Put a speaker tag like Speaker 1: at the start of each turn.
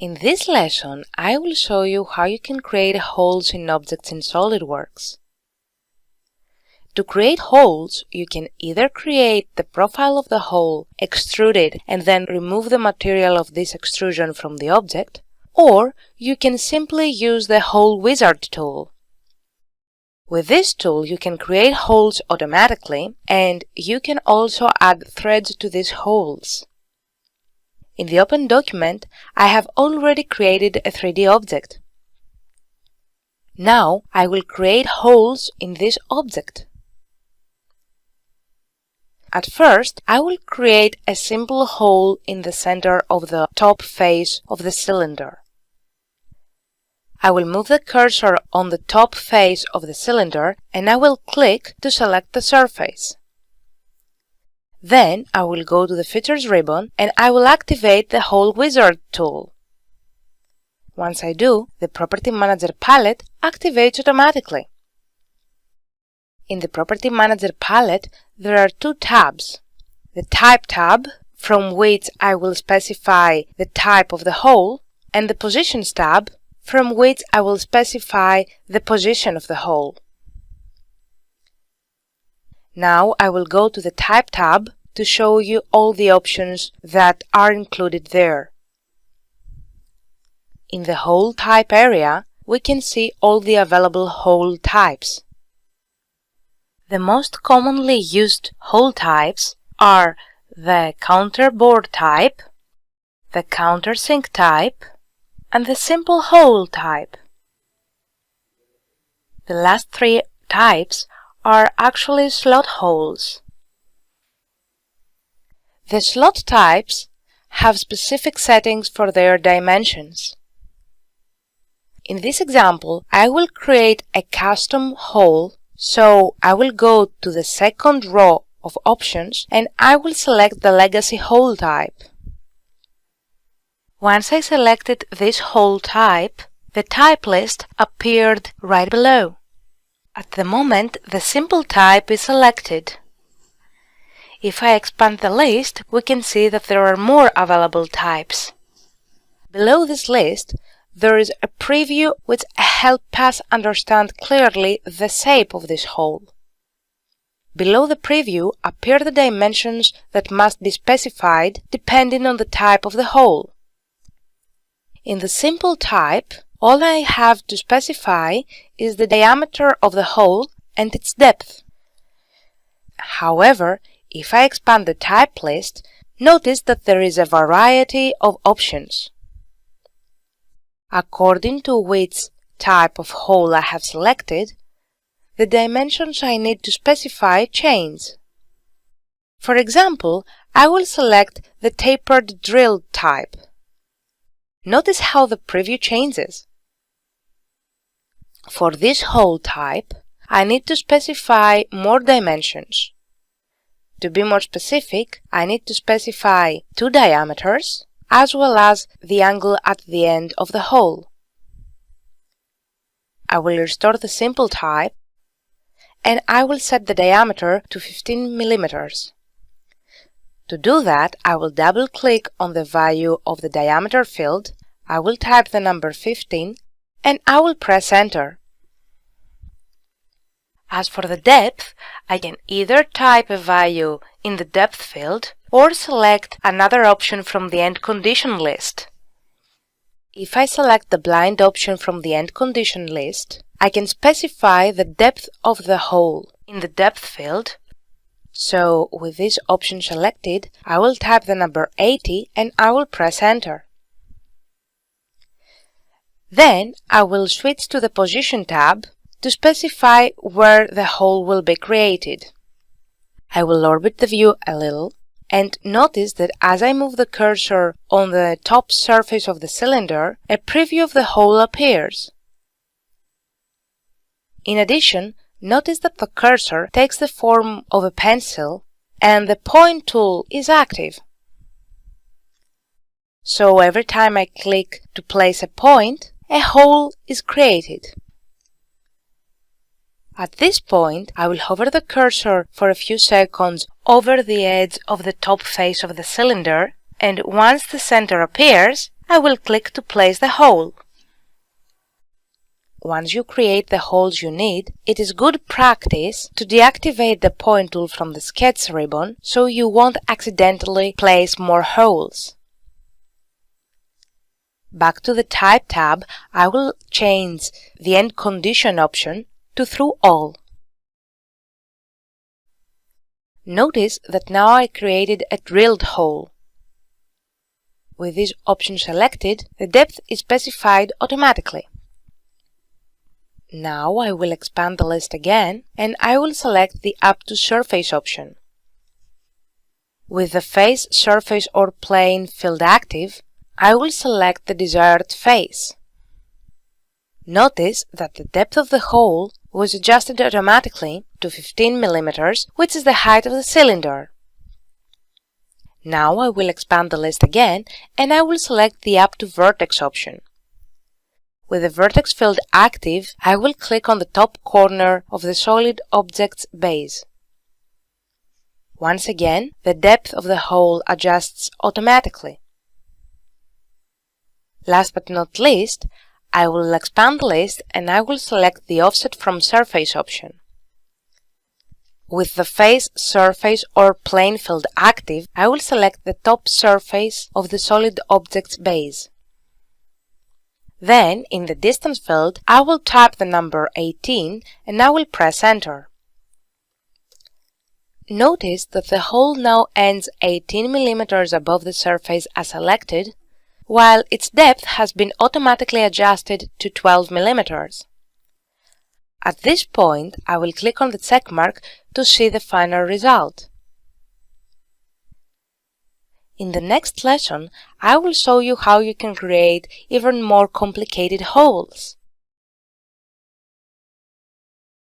Speaker 1: In this lesson, I will show you how you can create holes in objects in Solidworks. To create holes, you can either create the profile of the hole, extrude it, and then remove the material of this extrusion from the object, or you can simply use the Hole Wizard tool. With this tool, you can create holes automatically, and you can also add threads to these holes. In the open document, I have already created a 3D object. Now, I will create holes in this object. At first, I will create a simple hole in the center of the top face of the cylinder. I will move the cursor on the top face of the cylinder and I will click to select the surface. Then I will go to the Features ribbon and I will activate the Hole Wizard tool. Once I do, the Property Manager palette activates automatically. In the Property Manager palette, there are two tabs. The Type tab, from which I will specify the type of the hole, and the Positions tab, from which I will specify the position of the hole. Now I will go to the Type tab to show you all the options that are included there. In the Hole Type area, we can see all the available hole types. The most commonly used hole types are the counterbore type, the countersink type, and the simple hole type. The last three types are actually slot holes. The slot types have specific settings for their dimensions. In this example, I will create a custom hole, so I will go to the second row of options and I will select the legacy hole type. Once I selected this hole type, the type list appeared right below. At the moment, the simple type is selected. If I expand the list, we can see that there are more available types. Below this list, there is a preview which helps us understand clearly the shape of this hole. Below the preview appear the dimensions that must be specified depending on the type of the hole. In the simple type, all I have to specify is the diameter of the hole and its depth. However, if I expand the type list, notice that there is a variety of options. According to which type of hole I have selected, the dimensions I need to specify change. For example, I will select the tapered drill type. Notice how the preview changes. For this hole type, I need to specify more dimensions. To be more specific, I need to specify 2 diameters, as well as the angle at the end of the hole. I will restore the simple type, and I will set the diameter to 15 mm. To do that, I will double-click on the value of the diameter field, I will type the number 15, and I will press Enter. As for the depth, I can either type a value in the depth field or select another option from the end condition list. If I select the blind option from the end condition list, I can specify the depth of the hole in the depth field. So, with this option selected, I will type the number 80 and I will press Enter. Then, I will switch to the Position tab to specify where the hole will be created. I will orbit the view a little and notice that as I move the cursor on the top surface of the cylinder, a preview of the hole appears. In addition, notice that the cursor takes the form of a pencil and the point tool is active. So every time I click to place a point, a hole is created. At this point, I will hover the cursor for a few seconds over the edge of the top face of the cylinder, and once the center appears, I will click to place the hole. Once you create the holes you need, it is good practice to deactivate the point tool from the sketch ribbon so you won't accidentally place more holes. Back to the Type tab, I will change the End Condition option to Through All. Notice that now I created a drilled hole. With this option selected, the depth is specified automatically. Now I will expand the list again and I will select the Up to Surface option. With the Face, Surface or Plane field active, I will select the desired face. Notice that the depth of the hole was adjusted automatically to 15 mm, which is the height of the cylinder. Now I will expand the list again and I will select the Up to Vertex option. With the vertex field active, I will click on the top corner of the solid object's base. Once again, the depth of the hole adjusts automatically. Last but not least, I will expand the list and I will select the Offset from Surface option. With the Face, Surface or Plane field active, I will select the top surface of the solid object's base. Then, in the Distance field, I will type the number 18 and I will press Enter. Notice that the hole now ends 18 mm above the surface as selected, while its depth has been automatically adjusted to 12 mm. At this point, I will click on the check mark to see the final result. In the next lesson, I will show you how you can create even more complicated holes.